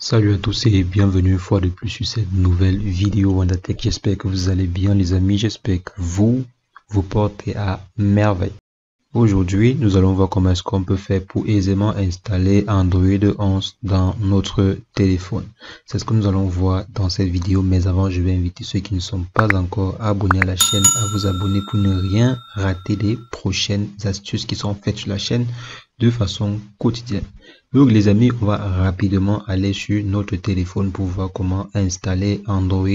Salut à tous et bienvenue une fois de plus sur cette nouvelle vidéo WandaTech. J'espère que vous allez bien les amis, j'espère que vous portez à merveille. Aujourd'hui, nous allons voir comment est-ce qu'on peut faire pour aisément installer Android 11 dans notre téléphone. C'est ce que nous allons voir dans cette vidéo, mais avant, je vais inviter ceux qui ne sont pas encore abonnés à la chaîne à vous abonner pour ne rien rater des prochaines astuces qui sont faites sur la chaîne de façon quotidienne. Donc les amis, on va rapidement aller sur notre téléphone pour voir comment installer Android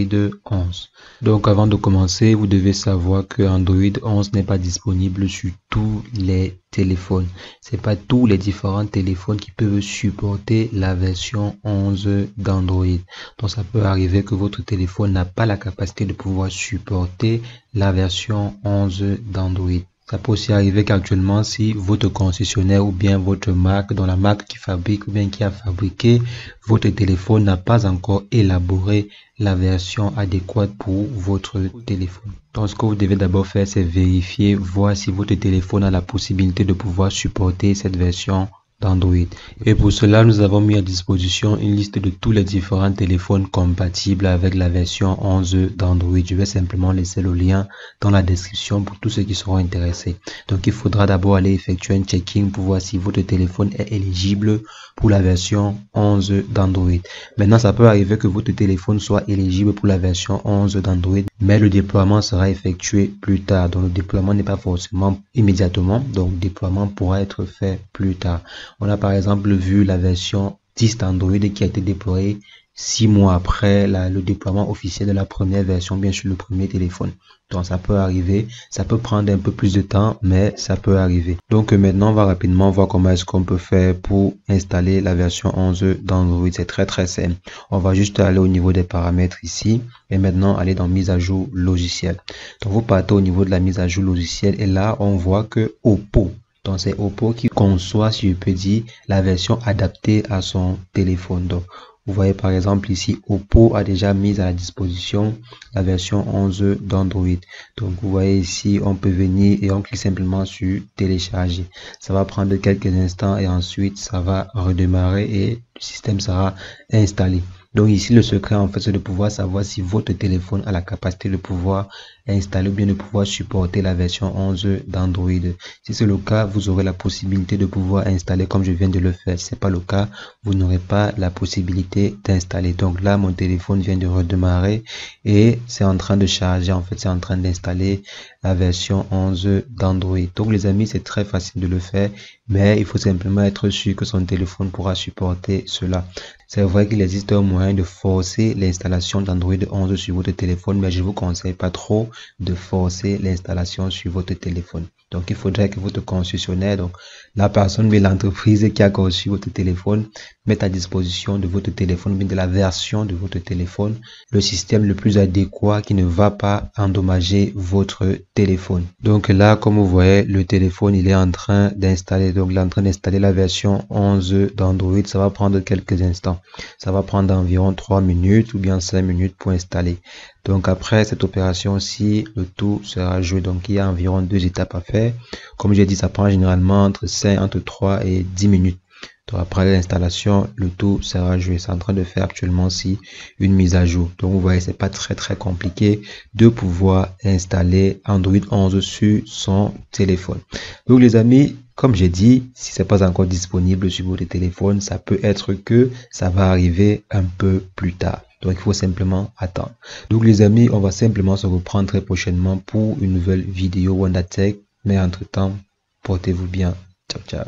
11. Donc avant de commencer, vous devez savoir que Android 11 n'est pas disponible sur tous les téléphones. C'est pas tous les différents téléphones qui peuvent supporter la version 11 d'Android. Donc ça peut arriver que votre téléphone n'a pas la capacité de pouvoir supporter la version 11 d'Android. Ça peut aussi arriver qu'actuellement, si votre concessionnaire ou bien votre marque, dans la marque qui fabrique ou bien qui a fabriqué votre téléphone n'a pas encore élaboré la version adéquate pour votre téléphone. Donc, ce que vous devez d'abord faire, c'est vérifier, voir si votre téléphone a la possibilité de pouvoir supporter cette version d'Android. Et pour cela, nous avons mis à disposition une liste de tous les différents téléphones compatibles avec la version 11 d'Android. Je vais simplement laisser le lien dans la description pour tous ceux qui seront intéressés. Donc, il faudra d'abord aller effectuer un checking pour voir si votre téléphone est éligible pour la version 11 d'Android. Maintenant, ça peut arriver que votre téléphone soit éligible pour la version 11 d'Android, mais le déploiement sera effectué plus tard. Donc, le déploiement n'est pas forcément immédiatement. Donc, le déploiement pourra être fait plus tard. On a par exemple vu la version 10 d'Android qui a été déployée 6 mois après le déploiement officiel de la première version, bien sûr le premier téléphone. Donc ça peut arriver, ça peut prendre un peu plus de temps, mais ça peut arriver. Donc maintenant, on va rapidement voir comment est-ce qu'on peut faire pour installer la version 11 d'Android. C'est très simple. On va juste aller au niveau des paramètres ici et maintenant aller dans mise à jour logiciel. Donc vous partez au niveau de la mise à jour logiciel et là, on voit que Oppo. Donc c'est Oppo qui conçoit, si je peux dire, la version adaptée à son téléphone. Donc vous voyez par exemple ici, Oppo a déjà mis à la disposition la version 11 d'Android. Donc vous voyez ici, on peut venir et on clique simplement sur télécharger. Ça va prendre quelques instants et ensuite ça va redémarrer et le système sera installé. Donc ici, le secret en fait, c'est de pouvoir savoir si votre téléphone a la capacité de pouvoir installer ou bien de pouvoir supporter la version 11 d'Android. Si c'est le cas, vous aurez la possibilité de pouvoir installer comme je viens de le faire. Si ce n'est pas le cas, vous n'aurez pas la possibilité d'installer. Donc là, mon téléphone vient de redémarrer et c'est en train de charger. En fait, c'est en train d'installer la version 11 d'Android. Donc les amis, c'est très facile de le faire, mais il faut simplement être sûr que son téléphone pourra supporter cela. C'est vrai qu'il existe un moyen de forcer l'installation d'Android 11 sur votre téléphone, mais je ne vous conseille pas trop de forcer l'installation sur votre téléphone. Donc, il faudrait que votre concessionnaire, donc la personne, mais l'entreprise qui a conçu votre téléphone, mette à disposition de votre téléphone, mais de la version de votre téléphone, le système le plus adéquat qui ne va pas endommager votre téléphone. Donc là, comme vous voyez, le téléphone, il est en train d'installer, donc il est en train d'installer la version 11 d'Android. Ça va prendre quelques instants. Ça va prendre environ 3 minutes ou bien 5 minutes pour installer. Donc après cette opération-ci, le tout sera joué. Donc il y a environ 2 étapes à faire. Comme j'ai dit, ça prend généralement entre 3 et 10 minutes. Donc après l'installation, le tout sera joué. C'est en train de faire actuellement aussi une mise à jour. Donc vous voyez, c'est pas très compliqué de pouvoir installer Android 11 sur son téléphone. Donc les amis, comme j'ai dit, si c'est pas encore disponible sur votre téléphone, ça peut être que ça va arriver un peu plus tard. Donc, il faut simplement attendre. Donc, les amis, on va simplement se reprendre très prochainement pour une nouvelle vidéo WandaTech. Mais entre-temps, portez-vous bien. Ciao.